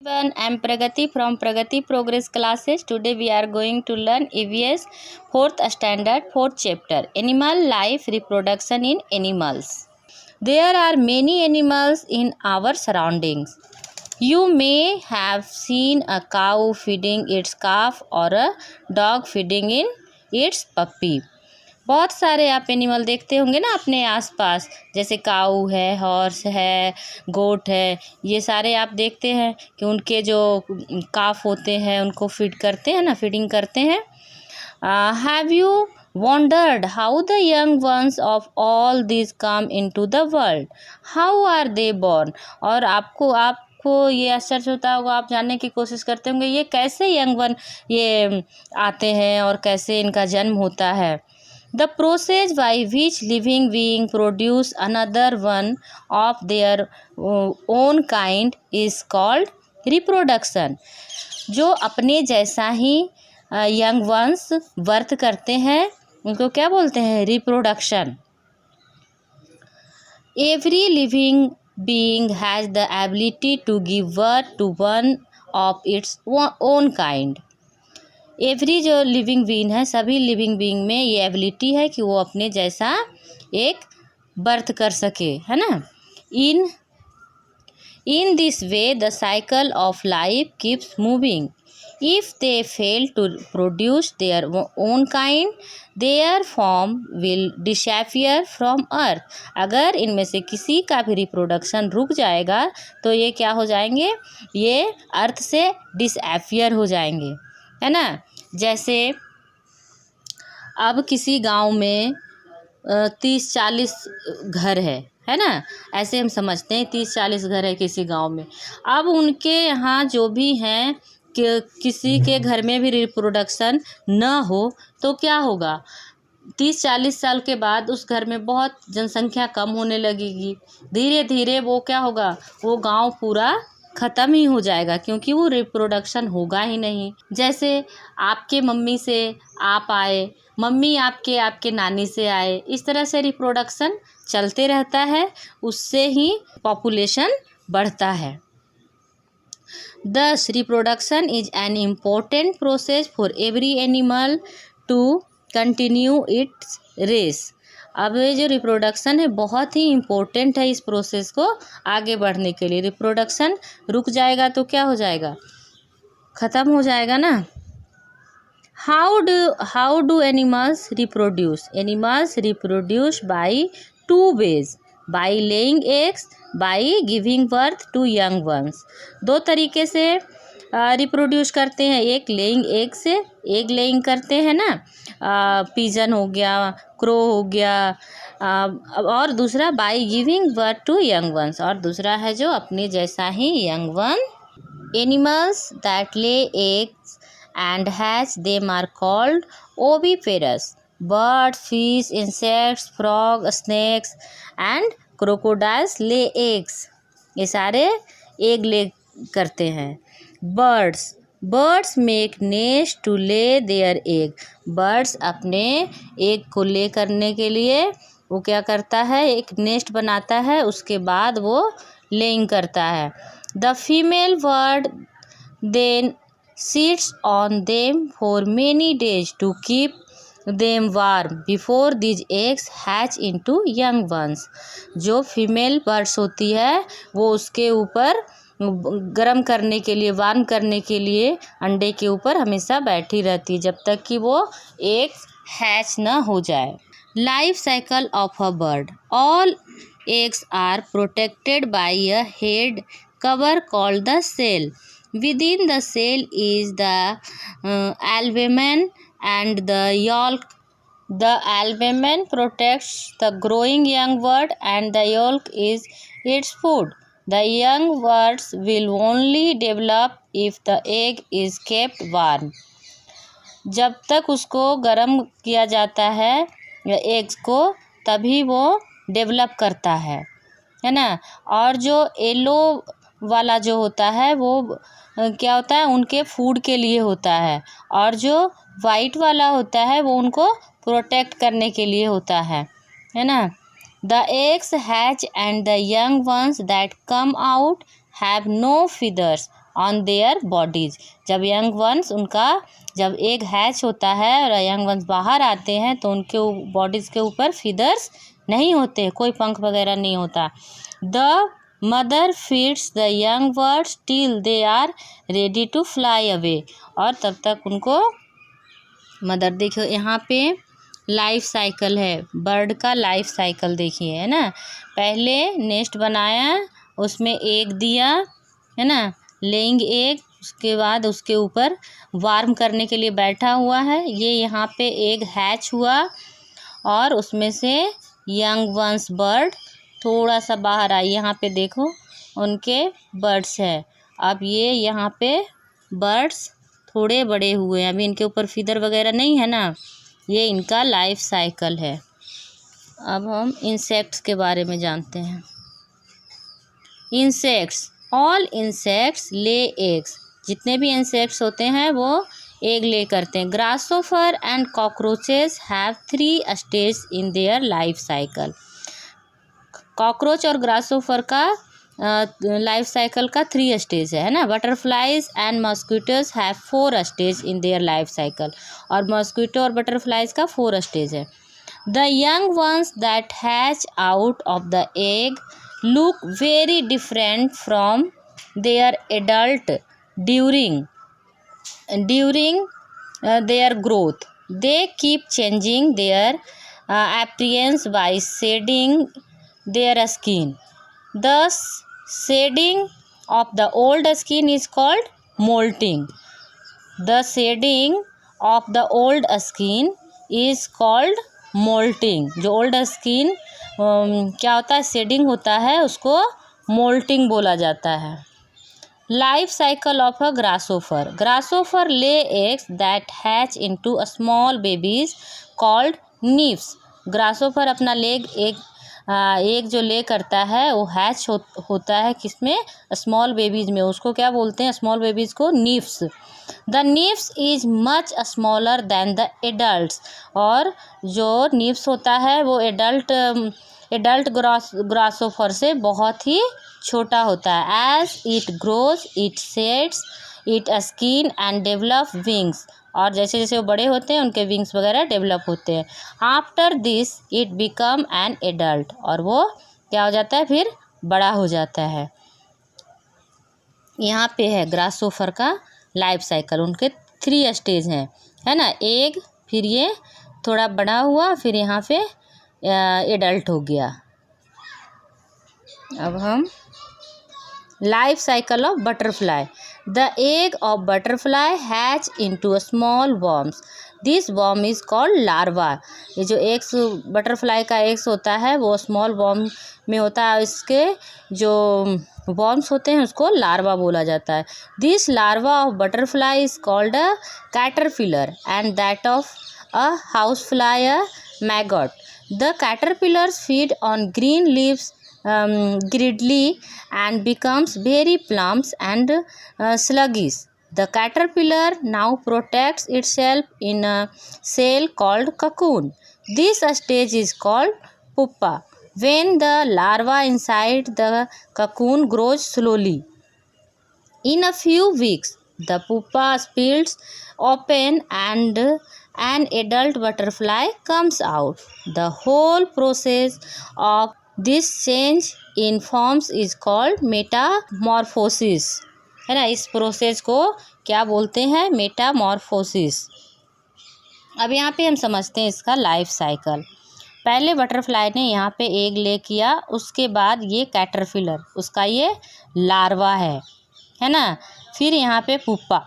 Everyone, I'm Pragati from Pragati Progress Classes. Today we are going to learn EVS 4th Standard 4th Chapter Animal Life Reproduction in Animals. There are many animals in our surroundings. You may have seen a cow feeding its calf or a dog feeding in its puppy. बहुत सारे आप animal देखते होंगे ना अपने आसपास, जैसे काऊ है, हॉर्स है, गोट है। ये सारे आप देखते हैं कि उनके जो काफ होते हैं उनको फीड करते हैं ना, फीडिंग करते हैं। Have you wondered how the young ones of all this come into the world? How are they born? और आपको ये आश्चर्य होता होगा, आप जानने की कोशिश करते होंगे ये कैसे यंग वन ये आते हैं और कैसे इनका जन्म होता है। The process by which living being produce another one of their own kind is called reproduction. जो अपने जैसा ही यंग वंस बर्थ करते हैं उनको क्या बोलते हैं? Reproduction. Every living being has the ability to give birth to one of its own kind. Every जो लिविंग बीइंग है, सभी लिविंग बीइंग में ये एबिलिटी है कि वो अपने जैसा एक बर्थ कर सके, है ना। In this way the cycle of life keeps moving. If they fail to produce their own kind their form will disappear from earth. अगर इनमें से किसी का भी रिप्रोडक्शन रुक जाएगा तो ये क्या हो जाएंगे? ये अर्थ से डिसअपियर हो जाएंगे, है ना। जैसे अब किसी गांव में 30-40 घर है ना। ऐसे हम समझते हैं 30-40 घर है किसी गांव में। अब उनके यहाँ जो भी हैं कि किसी के घर में भी रिप्रोडक्शन न हो तो क्या होगा? 30-40 साल के बाद उस घर में बहुत जनसंख्या कम होने लगेगी। धीरे धीरे वो क्या होगा? वो गांव पूरा ख़त्म ही हो जाएगा, क्योंकि वो रिप्रोडक्शन होगा ही नहीं। जैसे आपके मम्मी से आप आए, मम्मी आपके नानी से आए, इस तरह से रिप्रोडक्शन चलते रहता है, उससे ही पॉपुलेशन बढ़ता है। Thus, reproduction is an important process for every animal to continue its race. अब ये जो रिप्रोडक्शन है बहुत ही इम्पोर्टेंट है इस प्रोसेस को आगे बढ़ने के लिए। रिप्रोडक्शन रुक जाएगा तो क्या हो जाएगा? ख़त्म हो जाएगा ना। How do animals reproduce? Animals reproduce by 2 ways. By laying eggs, by giving birth to young ones. 2 तरीके से रिप्रोड्यूस करते हैं। एक लेइंग एग से, एग लेइंग करते हैं ना, पिजन हो गया, क्रो हो गया, और दूसरा by giving birth to young ones, और दूसरा है जो अपने जैसा ही young one. Animals that lay eggs and hatch them are called oviparous. Birds, fish, insects, frog, snakes and crocodiles lay eggs. ये सारे एग ले करते हैं. Birds make nest to lay their egg. Birds अपने egg को lay करने के लिए वो क्या करता है? एक नेस्ट बनाता है, उसके बाद वो लेइंग करता है. The female bird then sits on them for many days to keep them warm before these eggs hatch into young ones. जो फीमेल बर्ड्स होती है वो उसके ऊपर गर्म करने के लिए, वार्म करने के लिए अंडे के ऊपर हमेशा बैठी रहती है जब तक कि वो एक हैच न हो जाए. Life cycle of a bird. All eggs are protected by a head cover called the cell. Within the cell is the albumen and the yolk. The albumen protects the growing young bird and the yolk is its food. The young birds will only develop if the egg is kept warm. जब तक उसको गर्म किया जाता है eggs को तभी वो डेवलप करता है ना। और जो येलो वाला जो होता है वो क्या होता है? उनके फूड के लिए होता है, और जो वाइट वाला होता है वो उनको प्रोटेक्ट करने के लिए होता है ना। The eggs hatch and the young ones that come out have no feathers on their bodies. जब यंग वंस उनका जब एग हैच होता है और यंग वंस बाहर आते हैं तो उनके बॉडीज़ के ऊपर फीदर्स नहीं होते, कोई पंख वगैरह नहीं होता। The mother feeds the young birds till they are ready to fly away. और तब तक उनको मदर, देखो यहाँ पे लाइफ साइकिल है, बर्ड का लाइफ साइकिल देखिए, है ना। पहले नेस्ट बनाया, उसमें एग दिया, है ना, लेइंग एग, उसके बाद उसके ऊपर वार्म करने के लिए बैठा हुआ है। ये यहाँ पे एग हैच हुआ और उसमें से यंग वंस बर्ड थोड़ा सा बाहर आई। यहाँ पे देखो उनके बर्ड्स है। अब ये यहाँ पे बर्ड्स थोड़े बड़े हुए हैं, अभी इनके ऊपर फीदर वगैरह नहीं है ना। ये इनका लाइफ साइकिल है। अब हम इंसेक्ट्स के बारे में जानते हैं। Insects, all insects lay eggs. जितने भी इंसेक्ट्स होते हैं वो एग ले करते हैं। Grasshopper and cockroaches have 3 stage in their life cycle. Cockroach और ग्रासोफर का लाइफ साइकिल का 3 स्टेज है ना। Butterflies and mosquitoes have 4 stage in their life cycle. और मॉस्किटो और बटरफ्लाइज का 4 स्टेज है। The young ones that hatch out of the egg look very different from their adult during their growth. They keep changing their appearance by shedding their skin. The shedding of the old skin is called molting. The shedding of the old skin is called molting. जो old skin क्या होता है, shading होता है, उसको moulting बोला जाता है। Life cycle of a grasshopper. Grasshopper lay eggs that hatch into a small babies called nymphs. Grasshopper अपना एग जो ले करता है वो हैच होता है किसमें, स्मॉल बेबीज में। उसको क्या बोलते हैं, स्मॉल बेबीज को nymphs. The nymphs is much smaller than the adults. और जो नीव्स होता है वो एडल्ट ग्रासोफर से बहुत ही छोटा होता है। As it grows it sheds it skin and develop wings. और जैसे जैसे वो बड़े होते हैं उनके विंग्स वगैरह डेवलप होते हैं। After this it become an adult. और वो क्या हो जाता है, फिर बड़ा हो जाता है। यहाँ पे है ग्रासोफर का लाइफ साइकिल। उनके 3 स्टेज हैं, है ना। एग, फिर ये थोड़ा बड़ा हुआ, फिर यहाँ पे एडल्ट हो गया। अब हम life cycle of butterfly. The egg of butterfly hatch into a small worms. This worm is called larva. ये जो एग्स बटरफ्लाई का एग्स होता है वो स्मॉल वर्म में होता है। इसके जो वर्म्स होते हैं उसको लार्वा बोला जाता है। This larva of butterfly is called a caterpillar and that of a house fly a maggot. The caterpillars feed on green leaves greedily and becomes very plump and sluggish. The caterpillar now protects itself in a shell called cocoon. This stage is called pupa, when the larva inside the cocoon grows slowly. In a few weeks, the pupa splits open and an adult butterfly comes out. The whole process of this change in forms is called Metamorphosis, है ना। इस process को क्या बोलते हैं, Metamorphosis. अब यहाँ पे हम समझते हैं इसका लाइफ साइकिल। पहले बटरफ्लाई ने यहाँ पे एग ले किया, उसके बाद ये कैटरपिलर, उसका ये लार्वा है ना। फिर यहाँ पे पुप्पा।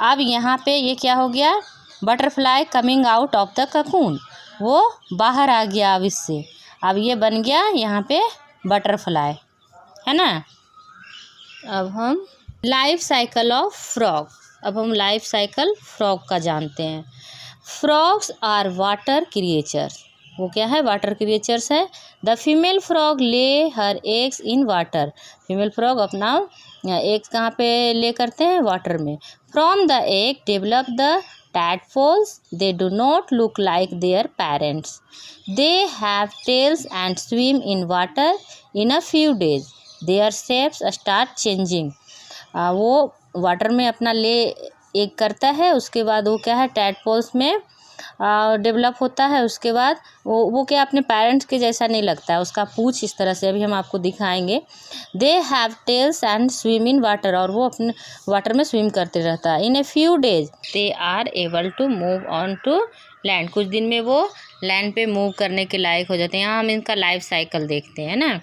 अब यहाँ पे ये क्या हो गया, butterfly coming out of the cocoon, वो बाहर आ गया अब इससे। अब ये बन गया यहाँ पे बटरफ्लाई, है ना। अब हम लाइफ साइकिल ऑफ फ्रॉग। अब हम लाइफ साइकिल फ्रॉग का जानते हैं। Frogs are water creatures. वो क्या है, वाटर क्रिएचर्स है। The female frog lay her eggs in water. Female frog अपना एग्स कहाँ पे ले करते हैं, वाटर में। From the egg develop the tadpoles. They do not look like their parents. They have tails and swim in water. In a few days, their shapes start changing. वो water में अपना ले एक करता है, उसके बाद वो क्या है टैडपोल्स में डेवलप होता है। उसके बाद वो क्या अपने पेरेंट्स के जैसा नहीं लगता है, उसका पूंछ इस तरह से, अभी हम आपको दिखाएंगे। They have tails and swim in water, और वो अपने वाटर में स्विम करते रहता है। In a few days they are able to move on to land, कुछ दिन में वो लैंड पे मूव करने के लायक हो जाते हैं। यहाँ हम इनका लाइफ साइकिल देखते हैं ना।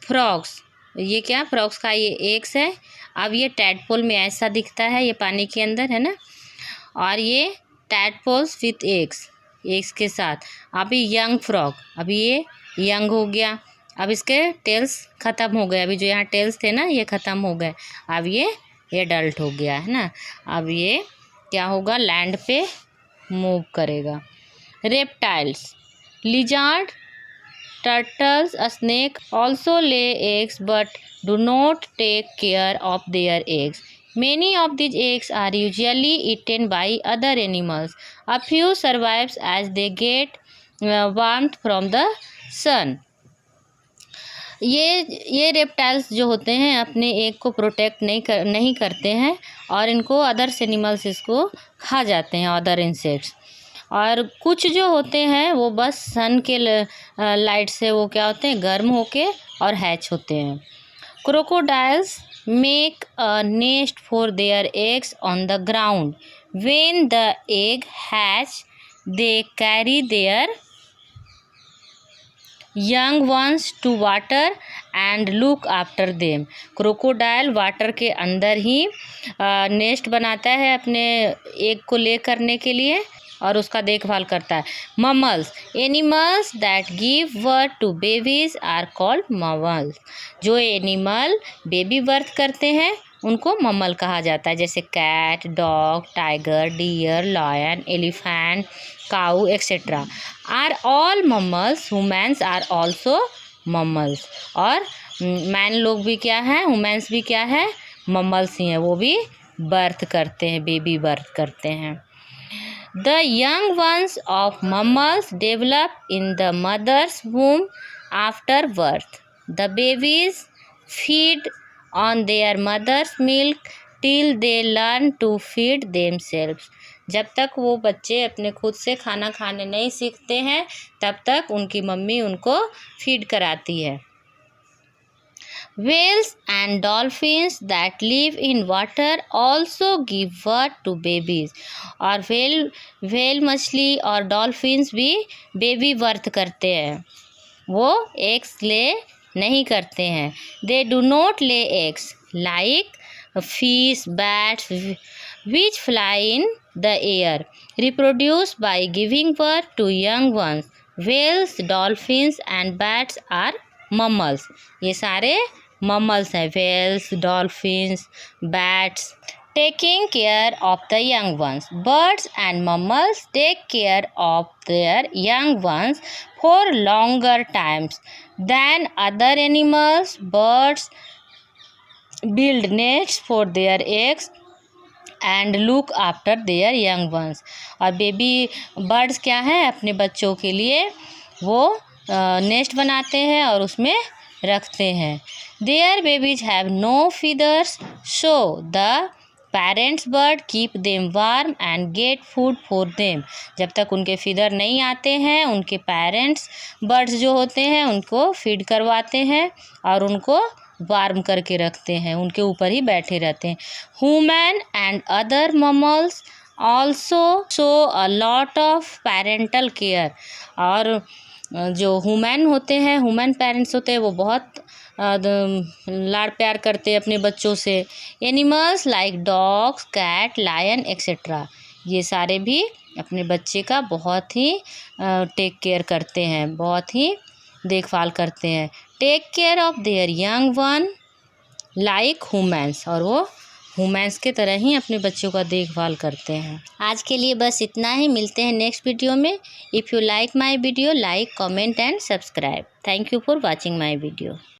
फ्रॉग्स, ये क्या फ्रॉग्स का ये एग्स है। अब ये टैडपोल में ऐसा दिखता है, ये पानी के अंदर है ना, और ये टैडपोल्स विथ एग्स के साथ। अभी यंग फ्रॉग, अभी ये यंग हो गया, अब इसके टेल्स ख़त्म हो गए, अभी जो यहाँ टेल्स थे ना ये ख़त्म हो गए, अब ये एडल्ट हो गया है ना। अब ये क्या होगा, लैंड पे मूव करेगा। Reptiles, lizard, turtles, a snake also lay eggs but do not take care of their eggs. Many of these eggs are usually eaten by other animals. A few survives as they get warmth from the sun. ये reptiles जो होते हैं अपने egg को protect नहीं करते हैं, और इनको अदर्स एनिमल्स इसको खा जाते हैं, अदर इंसेक्ट्स। और कुछ जो होते हैं वो बस सन के लाइट से वो क्या होते हैं, गर्म होके और हैच होते हैं। Crocodiles make a nest for their eggs on the ground. When the egg hatch they carry their young ones to water and look after them. Crocodile water के अंदर ही नेस्ट बनाता है अपने एग को ले करने के लिए, और उसका देखभाल करता है। Mammals, animals that give birth to babies are called mammals. जो एनिमल बेबी बर्थ करते हैं उनको ममल कहा जाता है, जैसे cat, dog, tiger, deer, lion, elephant, cow etcetera are all mammals. Humans are also mammals, और मैन लोग भी क्या है, ह्यूमन्स भी क्या है, ममल्स ही हैं, वो भी बर्थ करते हैं, बेबी बर्थ करते हैं। The young ones of mammals develop in the mother's womb after birth. The babies feed on their mother's milk till they learn to feed themselves. जब तक वो बच्चे अपने खुद से खाना खाने नहीं सीखते हैं तब तक उनकी मम्मी उनको फीड कराती है। Whales and dolphins that live in water also give birth to babies. और व्हेल मछली और डॉल्फिन्स भी बेबी बर्थ करते हैं, वो एग्स ले नहीं करते हैं। They do not lay eggs like fish, bats which fly in the air, reproduce by giving birth to young ones. Whales, dolphins and bats are mammals. ये सारे mammals हैं, whales, dolphins, bats, taking care of the young ones. Birds and mammals take care of their young ones for longer times than other animals. Birds build nests for their eggs and look after their young ones. और baby birds क्या है, अपने बच्चों के लिए वो nest बनाते हैं और उसमें रखते हैं। Their babies have no feathers, so the parents bird keep them warm and get food for them. जब तक उनके फीदर नहीं आते हैं उनके पेरेंट्स बर्ड्स जो होते हैं उनको फीड करवाते हैं और उनको वार्म करके रखते हैं, उनके ऊपर ही बैठे रहते हैं। Human and other mammals also show a lot of parental care. और जो ह्यूमन होते हैं, ह्यूमन पेरेंट्स होते हैं, वो बहुत लाड़ प्यार करते हैं अपने बच्चों से। Animals like dogs, cat, lion etcetera, ये सारे भी अपने बच्चे का बहुत ही टेक केयर करते हैं, बहुत ही देखभाल करते हैं। Take care of their young one like humans, और वो ह्यूमन्स के तरह ही अपने बच्चों का देखभाल करते हैं। आज के लिए बस इतना ही, मिलते हैं नेक्स्ट वीडियो में। If you like my video, like, comment and subscribe. Thank you for watching my video.